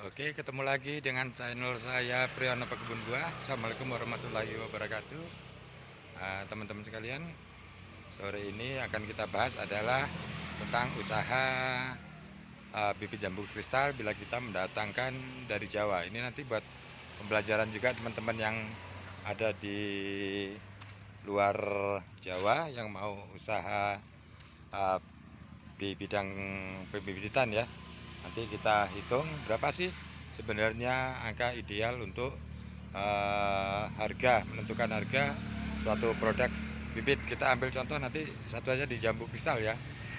Oke, ketemu lagi dengan channel saya Priyono Pekebun Buah. Assalamualaikum warahmatullahi wabarakatuh. Teman-teman sekalian, sore ini akan kita bahas adalah tentang usaha bibit jambu kristal bila kita mendatangkan dari Jawa. Ini nanti buat pembelajaran juga teman-teman yang ada di luar Jawa yang mau usaha uh, di bidang pembibitan ya. Nanti kita hitung berapa sih sebenarnya angka ideal untuk harga, menentukan harga suatu produk bibit. Kita ambil contoh nanti satu aja di jambu kristal ya.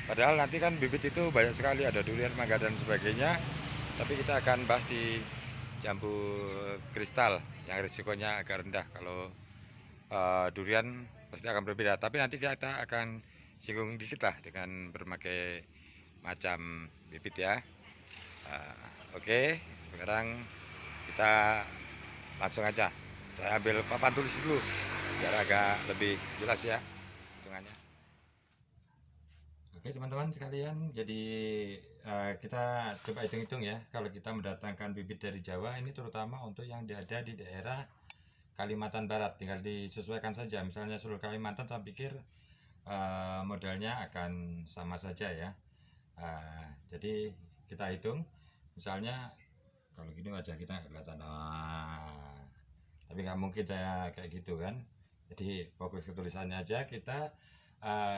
Padahal nanti kan bibit itu banyak sekali, ada durian, mangga dan sebagainya. Tapi kita akan bahas di jambu kristal yang risikonya agak rendah. Kalau durian pasti akan berbeda. Tapi nanti kita akan singgung dikit lah dengan berbagai macam bibit ya. Oke, sekarang kita langsung aja. Saya ambil papan tulis dulu biar agak lebih jelas ya hitungannya. Oke teman-teman sekalian, jadi kita coba hitung-hitung ya. Kalau kita mendatangkan bibit dari Jawa, ini terutama untuk yang ada di daerah Kalimantan Barat, tinggal disesuaikan saja. Misalnya seluruh Kalimantan, saya pikir modalnya akan sama saja ya. Jadi kita hitung, misalnya kalau gini wajah kita nggak kelihatan, tapi nggak mungkin saya kayak gitu kan. Jadi fokus ke tulisannya aja. Kita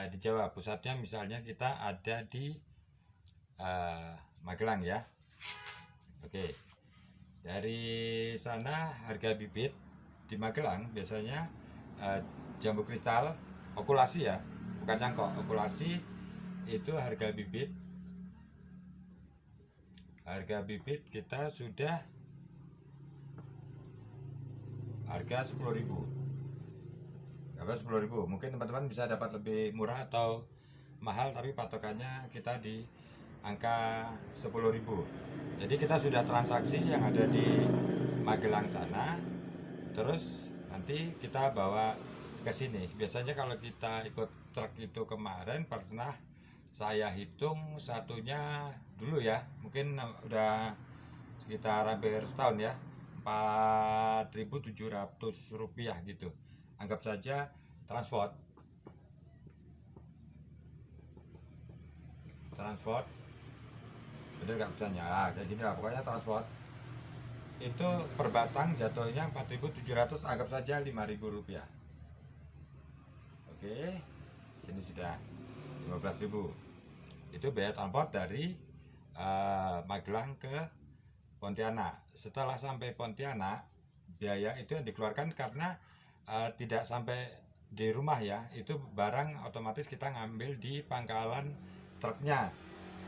di Jawa pusatnya misalnya kita ada di Magelang ya. Oke, dari sana harga bibit di Magelang biasanya jambu kristal okulasi ya, bukan cangkok, okulasi itu harga bibit kita sudah harga 10.000. Harga 10.000. Mungkin teman-teman bisa dapat lebih murah atau mahal, tapi patokannya kita di angka 10.000. Jadi kita sudah transaksi yang ada di Magelang sana, terus nanti kita bawa ke sini. Biasanya kalau kita ikut truk itu kemarin pernah saya hitung satunya dulu ya, mungkin udah sekitar hampir setahun ya, 4.700 rupiah gitu. Anggap saja transport transport bener nggak misalnya kayak gini lah, pokoknya transport itu per batang jatuhnya 4.700, anggap saja 5.000 rupiah. Oke, sini sudah 15.000. Itu biaya transport dari Magelang ke Pontianak. Setelah sampai Pontianak, biaya itu yang dikeluarkan karena tidak sampai di rumah ya, itu barang otomatis kita ngambil di pangkalan truknya.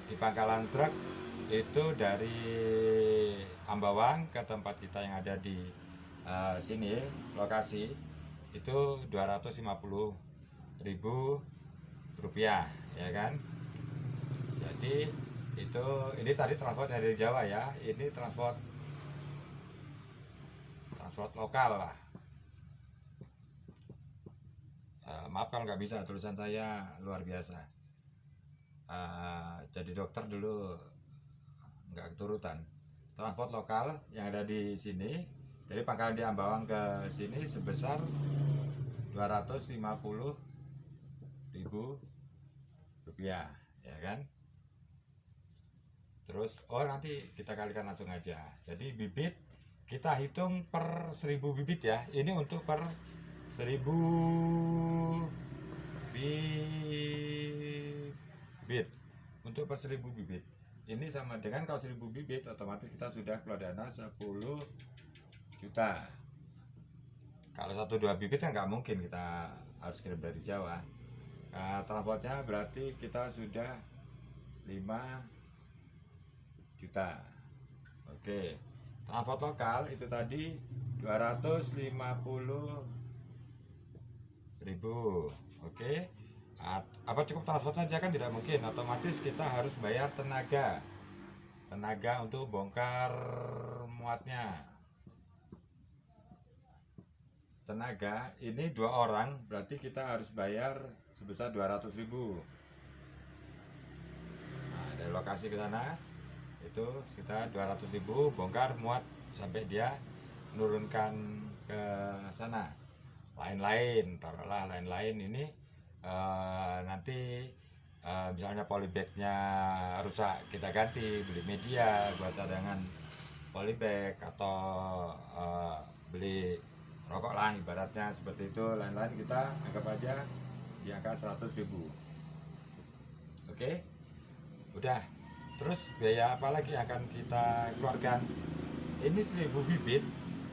Di pangkalan truk itu dari Ambawang ke tempat kita yang ada di sini lokasi itu 250.000 rupiah ya kan. Jadi itu, ini tadi transport dari Jawa ya, ini transport lokal lah. Maaf kalau nggak bisa, tulisan saya luar biasa. Jadi dokter dulu nggak keturutan. Transport lokal yang ada di sini, jadi pangkalan di Ambawang ke sini sebesar 250.000 rupiah ya kan. Terus nanti kita kalikan langsung aja. Jadi bibit kita hitung per 1.000 bibit ya. Ini untuk per 1.000 bibit. Untuk per 1.000 bibit. Ini sama dengan kalau 1.000 bibit otomatis kita sudah keluar dana 10 juta. Kalau 1-2 bibit kan nggak mungkin kita harus kirim dari Jawa. Transportnya berarti kita sudah 5 juta. Oke, transport lokal itu tadi 250.000. Oke, apa cukup transport saja kan tidak mungkin, otomatis kita harus bayar tenaga untuk bongkar muatnya. Tenaga ini 2 orang berarti kita harus bayar sebesar 200.000. Dari lokasi ke sana itu sekitar 200.000 bongkar muat sampai dia menurunkan ke sana. Lain-lain, taruhlah lain-lain ini nanti misalnya polybagnya rusak, kita ganti, beli media buat cadangan polybag atau beli rokok lah ibaratnya seperti itu. Lain-lain kita anggap aja di angka 100.000. Oke, udah. Terus biaya apa lagi akan kita keluarkan? Ini 1.000 bibit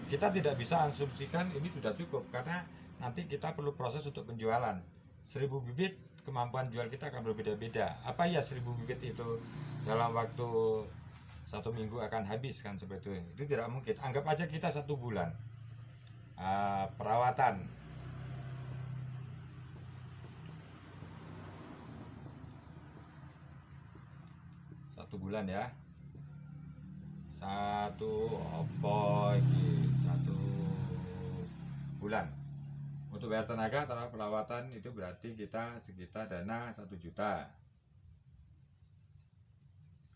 kita tidak bisa asumsikan ini sudah cukup, karena nanti kita perlu proses untuk penjualan. 1.000 bibit kemampuan jual kita akan berbeda-beda. Apa ya 1.000 bibit itu dalam waktu 1 minggu akan habis kan, seperti itu tidak mungkin. Anggap aja kita 1 bulan perawatan. Satu bulan ya, 1 bulan untuk bayar tenaga terhadap perawatan itu berarti kita sekitar dana 1 juta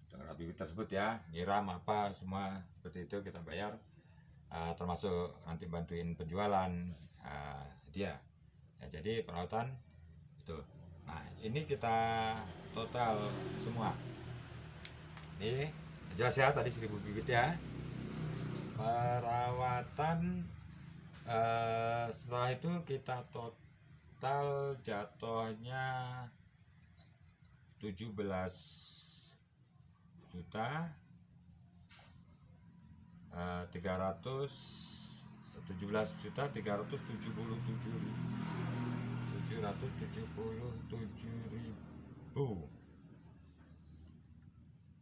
dengan bibit tersebut ya, nyiram apa semua seperti itu kita bayar, termasuk nanti bantuin penjualan dia ya. Jadi perawatan itu. Nah ini kita total semua ini jelas ya, tadi 1.000 bibit ya. Perawatan setelah itu kita total jatuhnya 17 juta 377.777.000.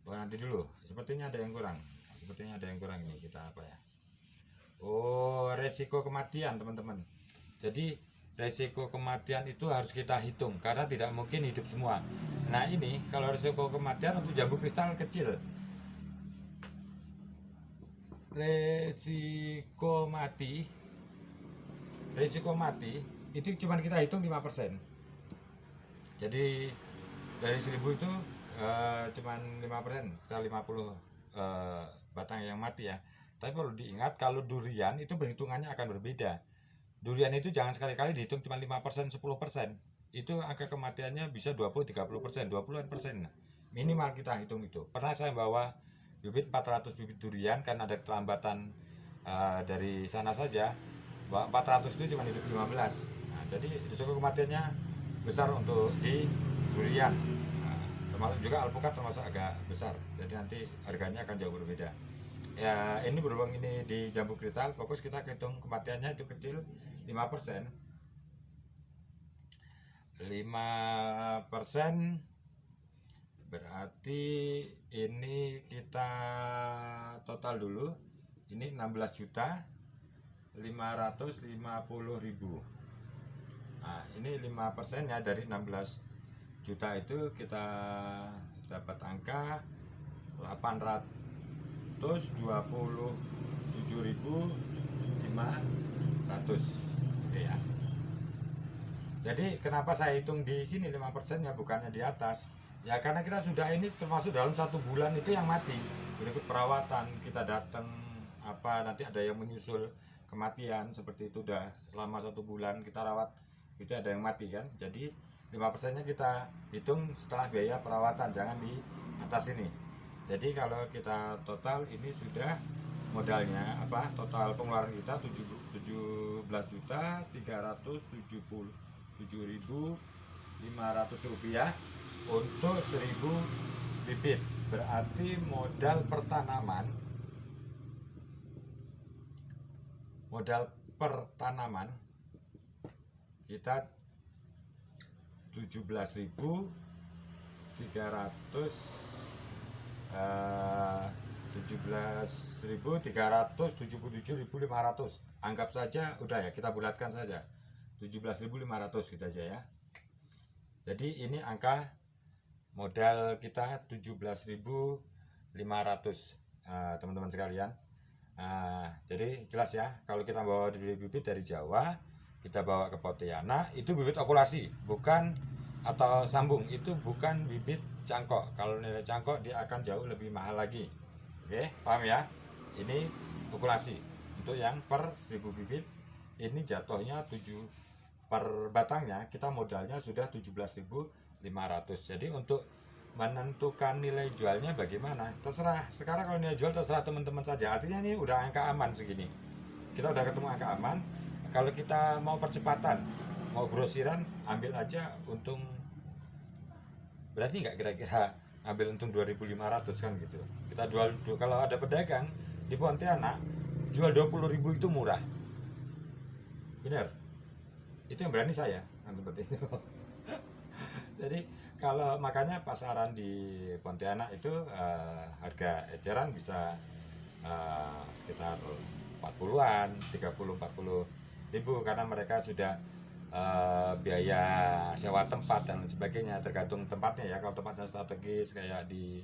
Nanti dulu, sepertinya ada yang kurang. Ini kita apa ya? Oh, resiko kematian teman-teman. Jadi resiko kematian itu harus kita hitung karena tidak mungkin hidup semua. Nah ini kalau resiko kematian untuk jambu kristal kecil, resiko mati itu cuma kita hitung 5%. Jadi dari 1.000 itu cuman 5%, kita 50 batang yang mati ya. Tapi perlu diingat kalau durian itu perhitungannya akan berbeda. Durian itu jangan sekali-kali dihitung cuma 5%, 10%. Itu angka kematiannya bisa 20-30%, 20% minimal kita hitung itu. Pernah saya bawa bibit 400 bibit durian, kan ada keterlambatan dari sana saja. 400 itu cuma hidup 15. Nah, jadi risiko kematiannya besar untuk di durian. Termasuk juga alpukat termasuk agak besar, jadi nanti harganya akan jauh berbeda ya. Ini berhubung ini di jambu kristal, fokus kita hitung kematiannya itu kecil, 5%. 5% berarti ini kita total dulu, ini 16.550.000. Nah ini 5% ya dari 16 juta itu kita dapat angka 827.500. Oke ya. Jadi kenapa saya hitung di sini 5% ya, bukannya di atas ya, karena kita sudah ini termasuk dalam 1 bulan itu yang mati. Berikut perawatan kita datang apa, nanti ada yang menyusul kematian seperti itu, udah selama 1 bulan kita rawat itu ada yang mati kan. Jadi 5%-nya kita hitung setelah biaya perawatan, jangan di atas ini. Jadi kalau kita total ini sudah modalnya apa, total pengeluaran kita 17.377.500 rupiah untuk 1.000 bibit. Berarti modal pertanaman kita 17.377.500. Anggap saja udah ya, kita bulatkan saja 17.500 kita aja ya. Jadi ini angka modal kita 17.500 teman-teman sekalian. Jadi jelas ya, kalau kita bawa bibit dari Jawa, kita bawa ke Pontianak, itu bibit okulasi bukan, atau sambung, itu bukan bibit cangkok. Kalau nilai cangkok dia akan jauh lebih mahal lagi. Oke, paham ya? Ini populasi untuk yang per 1000 bibit ini jatuhnya 7 per batangnya, kita modalnya sudah 17.500. Jadi untuk menentukan nilai jualnya bagaimana, terserah. Sekarang kalau nilai jual terserah teman-teman saja. Artinya ini udah angka aman segini, kita udah ketemu angka aman. Kalau kita mau percepatan, mau grosiran, ambil aja untung. Berarti nggak kira-kira ambil untung 2.500 kan gitu. Kita jual, kalau ada pedagang di Pontianak jual 20.000 itu murah, bener. Itu yang berani saya kan, seperti itu. Jadi kalau makanya pasaran di Pontianak itu harga eceran bisa sekitar 40-an, 30-40 ribu, karena mereka sudah biaya sewa tempat dan sebagainya, tergantung tempatnya ya. Kalau tempatnya strategis kayak di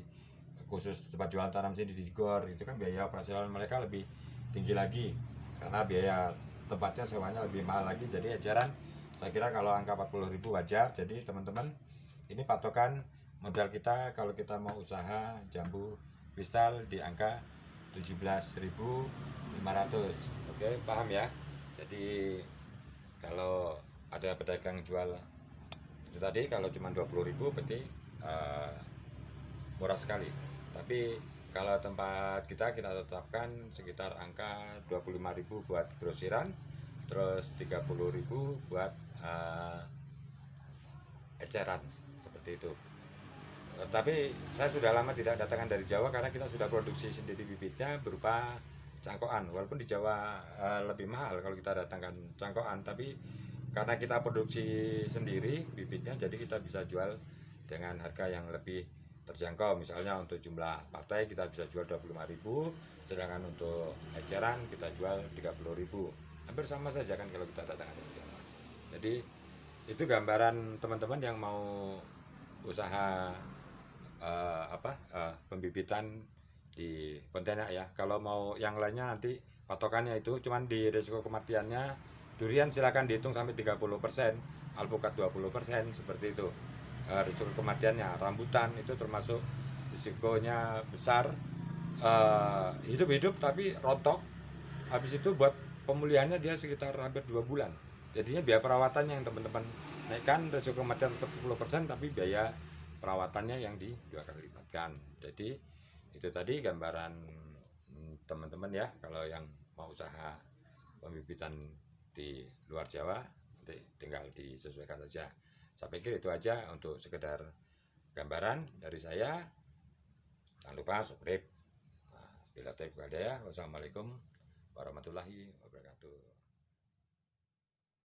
khusus tempat jualan tanam sini di Gor, itu kan biaya operasional mereka lebih tinggi lagi karena biaya tempatnya sewanya lebih mahal lagi. Jadi eceran saya kira kalau angka 40.000 wajar. Jadi teman-teman, ini patokan modal kita kalau kita mau usaha jambu kristal di angka 17.500. Oke, paham ya? Jadi kalau ada pedagang jual itu tadi, kalau cuma 20.000 pasti murah sekali. Tapi kalau tempat kita tetapkan sekitar angka 25.000 buat grosiran, terus 30.000 buat eceran, seperti itu. Tapi saya sudah lama tidak datangkan dari Jawa karena kita sudah produksi sendiri bibitnya berupa cangkokan. Walaupun di Jawa lebih mahal kalau kita datangkan cangkokan, tapi karena kita produksi sendiri bibitnya, jadi kita bisa jual dengan harga yang lebih terjangkau. Misalnya untuk jumlah partai kita bisa jual 25.000, sedangkan untuk eceran kita jual 30.000. Hampir sama saja kan kalau kita datangkan dari Jawa. Jadi itu gambaran teman-teman yang mau usaha pembibitan di Pontianak ya. Kalau mau yang lainnya nanti patokannya itu cuman di risiko kematiannya. Durian silakan dihitung sampai 30%, alpukat 20%, seperti itu. Risiko kematiannya. Rambutan itu termasuk risikonya besar. Hidup-hidup tapi rontok. Habis itu buat pemulihannya dia sekitar hampir 2 bulan. Jadinya biaya perawatannya yang teman-teman naikkan, risiko kematian tetap 10%, tapi biaya perawatannya yang di 2 kali lipatkan. Jadi itu tadi gambaran teman-teman ya, kalau yang mau usaha pembibitan di luar Jawa tinggal disesuaikan saja. Saya pikir itu aja untuk sekedar gambaran dari saya. Jangan lupa subscribe. Bila taib, wassalamualaikum warahmatullahi wabarakatuh.